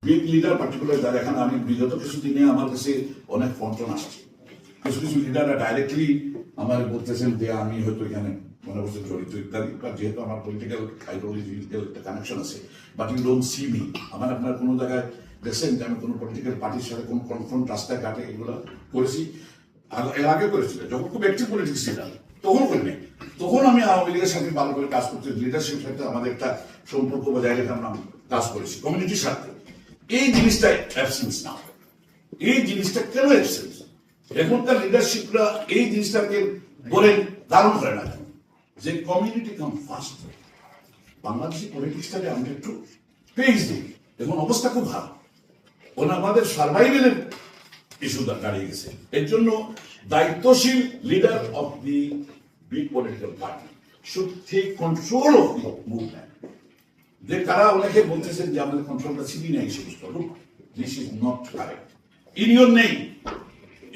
Big leader particular যারা এখানে আমি বিগত কিছুদিনে আমার কাছে অনেক ফোন আসছে, কিছু কিছু লিডাররা ডাইরেক্টলি আমার বলতেছেন যে আমি হয়তো এখানে মনে করছে জড়িত ইত্যাদি, যেহেতু আমার পলিটিক্যাল আইডিওলজিক্যাল একটা কানেকশন আছে, but you don't see me. আমার আপনার কোনো জায়গায় দেখছেন যে আমি কোনো পলিটিক্যাল পার্টির সাথে কোনো কনফ্রন্ট রাস্তায় ঘাটে এগুলো করেছি, এর আগে করেছিল যখন খুব অ্যাক্টিভ পলিটিক্স ছিলাম তখন করিনি। তখন আমি আওয়ামী লীগের সাথে ভালো করে কাজ করতে, লিডারশিপ সাথে আমাদের একটা সম্পর্ক বজায় রেখে আমরা কাজ করেছি কমিউনিটির সাথে। এই জিনিসটা অ্যাবসেন্স না, এই জিনিসটা কেন অ্যাবসেন্স? এখনকার লিডারশিপরা এই জিনিসটাকে বলে ধারণ করে না কেন যে কমিউনিটি কাম ফার্স্ট। বাংলাদেশি পলিটিক্সটাকে আমরা একটু পেজ দিই, এখন অবস্থা খুব ভালো, আমাদের সার্ভাইভেলের ইস্যু দাঁড়িয়ে গেছে। এর জন্য দায়িত্বশীল leader of the big political party should take control of the movement. যে তারা অনেকে বলতেছেন যে আমাদের কন্ট্রোলটা ছিনি না এই সমস্ত, look, this is not correct. In your name,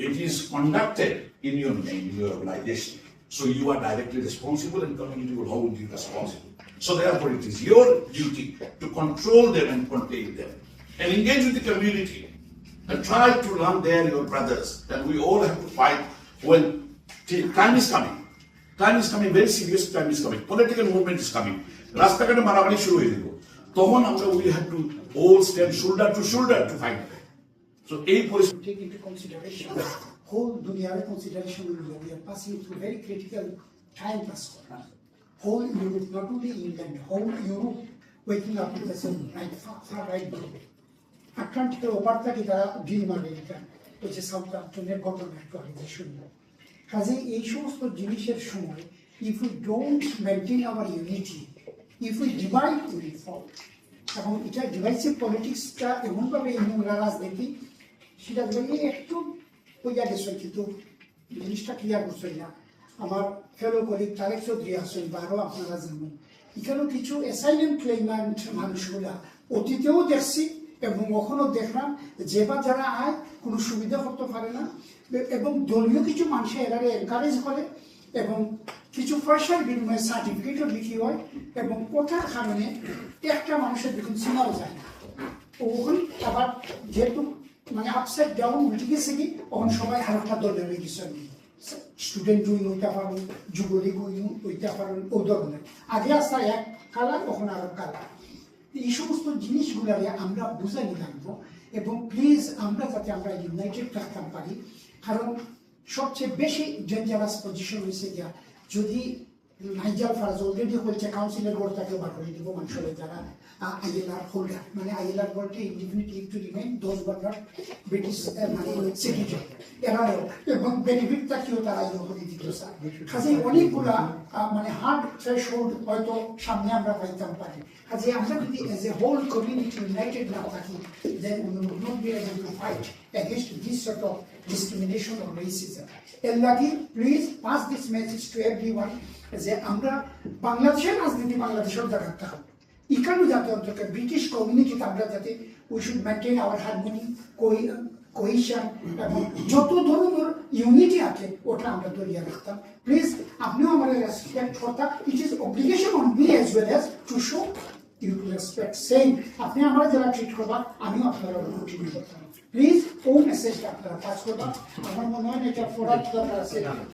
it is conducted in your name, in your organization. So you are directly responsible and community will hold you responsible. So therefore it is your duty to control them and contain them. And engage with the community and try to learn there your brothers. And we all have to fight when time is coming. Time is coming, very serious time is coming. Political movement is coming. রাস্তাঘাটে মারামারি শুরু হয়ে যাব, তখন আমরা we have to all stand shoulder to shoulder to fight. So এই পরিস্থিতি take into consideration whole dunya consideration we are passing through very critical time plus whole Europe, not only England, whole Europe waking up to the same right far right Atlantic ওপারটা কি তারা dream American ওই যে south আফ্রিকানের ঘটনা একটু আগে শুনবো। কাজে এই সমস্ত জিনিসের সময় if we don't maintain our unity, if we divide we will fall. এবং এটা ডিভাইসিভ পলিটিক্সটা এমনভাবে এই নোংরা রাজনীতি সেটা একটু বোঝা গেছে, কিন্তু জিনিসটা ক্লিয়ার করছে না। আমার ফেলো কলিগ তারেক চৌধুরী আসেন বা আরও আপনারা জানেন, এখানেও কিছু অ্যাসাইলেন্ট ক্লেইমেন্ট মানুষগুলা অতীতেও দেখছি এবং কখনো দেখলাম যে বা যারা আয় কোনো সুবিধা করতে পারে না, এবং দলীয় কিছু মানুষ এরারে এনকারেজ করে এবং কিছু পয়সার বিনিময়ে সার্টিফিকেটও বিক্রি হয় এবং কোটার কারণে একটা মানুষের দেখুন চিনাও যায় না। ওখান আবার যেহেতু মানে আপসাইড ডাউন উঠে গেছে কি তখন সবাই আর একটা দলের হয়ে গেছে, স্টুডেন্ট উইন হইতে পারেন, যুবলীগ উইন হইতে পারেন, ও ধরনের আগে আসা এক কালার তখন আরো কালার। এই সমস্ত জিনিসগুলারে আমরা বুঝানি লাগবো এবং প্লিজ আমরা যাতে আমরা ইউনাইটেড থাকতে পারি, কারণ সবচেয়ে বেশি ডেঞ্জারাস পজিশন হয়েছে গিয়া যদি নাইজাল ফারাজ অলরেডি হয়েছে কাউন্সিলের বোর্ড তাকে বার করে দিব মানুষের যারা আইএলআর হোল্ডার, মানে আইএলআর বলতে indefinite leave to remain those but not British মানে সিটিজেন এরাও, এবং বেনিফিটটা কেউ তারা ইয়ে করে দিত স্যার। কাজে অনেকগুলা মানে হার্ড থ্রেশহোল্ড হয়তো সামনে আমরা পাইতাম পারি। কাজে আমরা যদি as a whole community united না থাকি, then we will not be able to fight against this sort of discrimination or racism. এর লাগি please pass this message to everyone যে আমরা বাংলাদেশের রাজনীতি বাংলাদেশের জায়গাতে হবে, এখানেও যাতে অন্তত ব্রিটিশ কমিউনিটিতে আমরা যাতে we should maintain our harmony cohesion এবং যত ধরনের ইউনিটি আছে ওটা আমরা ধরিয়ে রাখতাম। প্লিজ আপনিও আমাদের রেসপেক্ট করতা, it is obligation on me as well as to show you to respect same. আপনি আমরা যারা ট্রিট করবা আমিও আপনারা ট্রিট করতাম। প্লিজ ও মেসেজটা আপনারা পাস করবা। আমার মনে হয় এটা ফোরাট দরকার আছে।